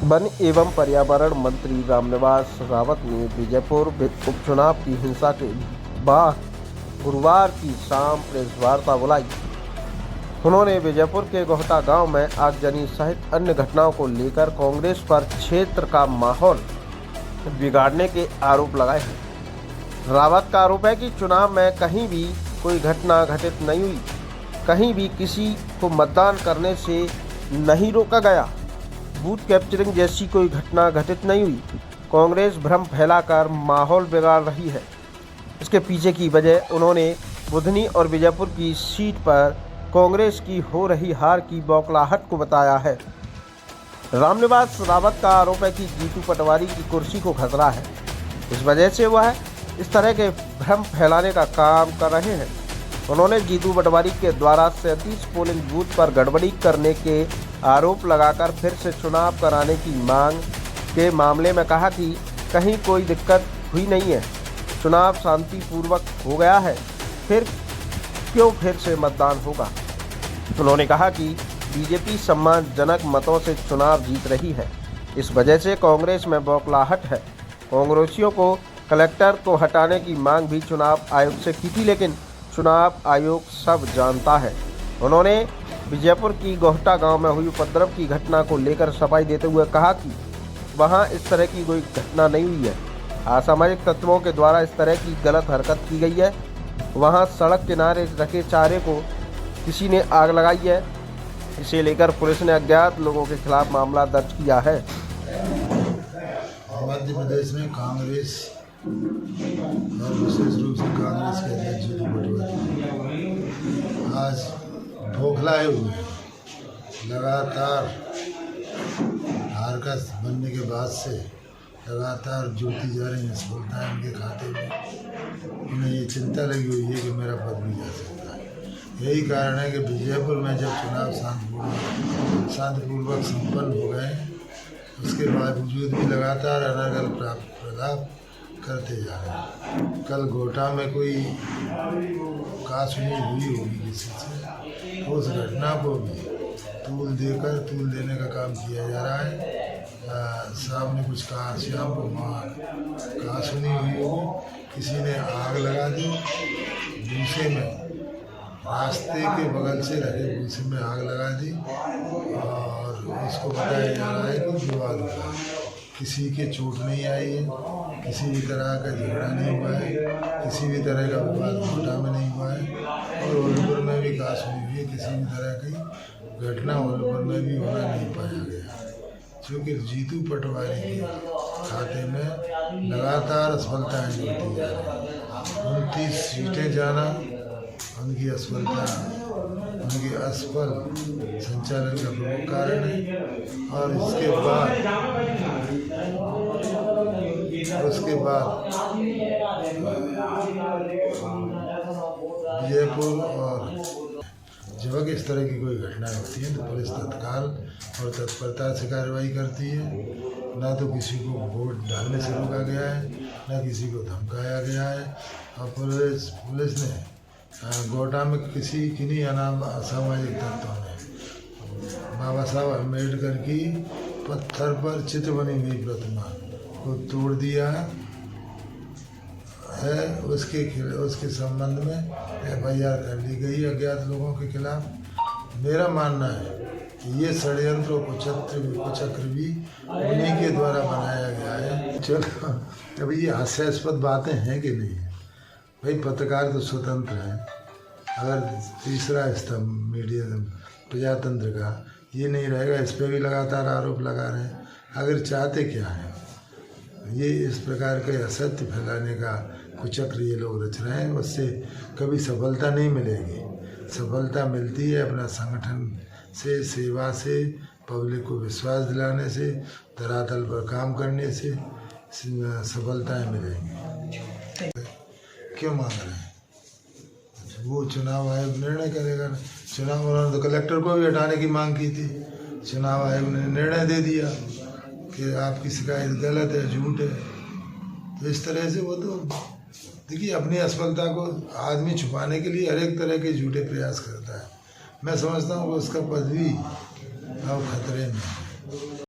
One एवं पर्यावरण मंत्री रामनिवास रावत ने बीजेपुर उपचुनाव की हिंसा के बाद गुरुवार की शाम प्रेस वार्ता बुलाई। उन्होंने बीजेपुर के गोहटा गांव में आगजनी सहित अन्य घटनाओं को लेकर कांग्रेस पर क्षेत्र का माहौल बिगाड़ने के आरोप लगाए हैं। रावत का आरोप है कि चुनाव में कहीं भी कोई घटना घटित नहीं हुई, कहीं भी किसी को मतदान करने से नहीं रोका गया, बूथ कैप्चरिंग जैसी कोई घटना घटित नहीं हुई। कांग्रेस भ्रम फैलाकर माहौल बिगाड़ रही है। इसके पीछे की वजह उन्होंने बुधनी और बीजेपुर की सीट पर कांग्रेस की हो रही हार की बौखलाहट को बताया है। रामनिवास रावत का आरोप है कि जीतू पटवारी की कुर्सी को खतरा है, इस वजह से वह इस तरह के भ्रम फैलाने का काम कर रहे हैं। उन्होंने जीतू पटवारी के द्वारा 37 पोलिंग बूथ पर गड़बड़ी करने के आरोप लगाकर फिर से चुनाव कराने की मांग के मामले में कहा कि कहीं कोई दिक्कत हुई नहीं है, चुनाव शांतिपूर्वक हो गया है, फिर क्यों फिर से मतदान होगा। उन्होंने कहा कि बीजेपी सम्मानजनक मतों से चुनाव जीत रही है, इस वजह से कांग्रेस में बौखलाहट है। कांग्रेसियों को कलेक्टर को हटाने की मांग भी चुनाव आयोग से की थी, लेकिन चुनाव आयोग सब जानता है। उन्होंने बीजेपुर की गोहटा गांव में हुई उपद्रव की घटना को लेकर सफाई देते हुए कहा कि वहां इस तरह की कोई घटना नहीं हुई है, असामाजिक तत्वों के द्वारा इस तरह की गलत हरकत की गई है। वहां सड़क किनारे रखे चारे को किसी ने आग लगाई है, इसे लेकर पुलिस ने अज्ञात लोगों के खिलाफ मामला दर्ज किया है। मध्य प्रदेश में कांग्रेस और विशेष रूप से कांग्रेस के अध्यक्ष जीतू पटवारी आज बौखलाए हुए हैं। लगातार हार का बनने के बाद से लगातार जुड़ती जा रही हैं सफलताएं उनके खाते में। उन्हें ये चिंता लगी हुई है कि मेरा पद भी जा सकता है। यही कारण है कि बीजेपुर में जब चुनाव शांतिपूर्वक संपन्न हो गए, उसके बावजूद भी लगातार अलग प्रलाप करते जा रहे हैं। कल गोहटा में कोई कासुनी हुई होगी किसी से, तो उस घटना को भी तूल देने का काम किया जा रहा है। साहब ने कुछ कहा, श्याम को कासुनी हुई होगी, किसी ने आग लगा दी, भूसे में रास्ते के बगल से रखे भूसे में आग लगा दी और उसको बताया जा रहा है कि विवाद हुआ। किसी के चोट नहीं आई है, किसी भी तरह का झगड़ा नहीं हुआ है, किसी भी तरह का विवाद गोहटा में नहीं हुआ है और वोलपुर में भी कासुनी हुई है। किसी भी तरह की घटना वोलपुर में भी होना नहीं पाया गया, क्योंकि जीतू पटवारी के खाते में लगातार असफलताएं जुड़ती जा रही हैं। 29 सीटें जाना उनकी असफलता, उनके असफल संचालन का प्रमुख कारण है। और उसके बाद बीजेपुर और जब इस तरह की कोई घटनाएं होती हैं तो पुलिस तत्काल और तत्परता से कार्रवाई करती है। ना तो किसी को वोट डालने से रोका गया है, ना किसी को धमकाया गया है। और पुलिस ने गोहटा में किन्हीं असामाजिक तत्वों ने बाबा साहब अम्बेडकर की पत्थर पर चित्र बनी हुई प्रतिमा को तोड़ दिया है। उसके संबंध में FIR कर ली गई अज्ञात लोगों के खिलाफ। मेरा मानना है कि ये षड्यंत्र कुचक्र भी उन्हीं के द्वारा बनाया गया है। चलो, अभी ये हास्यास्पद बातें हैं कि नहीं? भाई, पत्रकार तो स्वतंत्र हैं। अगर तीसरा स्तंभ मीडिया प्रजातंत्र का ये नहीं रहेगा, इस पर भी लगातार आरोप लगा रहे हैं। अगर चाहते क्या हैं, ये इस प्रकार के असत्य फैलाने का कुचक्र ये लोग रच रहे हैं, उससे कभी सफलता नहीं मिलेगी। सफलता मिलती है अपना संगठन से, सेवा से, पब्लिक को विश्वास दिलाने से, धरातल पर काम करने से सफलताएं मिलेंगी। क्यों मांग रहे हैं? वो चुनाव आयोग निर्णय करेगा। चुनाव उन्होंने तो कलेक्टर को भी हटाने की मांग की थी, चुनाव आयोग ने निर्णय दे दिया कि आपकी शिकायत गलत है, झूठ है। तो इस तरह से वो तो देखिए, अपनी असफलता को आदमी छुपाने के लिए हर एक तरह के झूठे प्रयास करता है। मैं समझता हूँ कि उसका पद भी अब खतरे में है।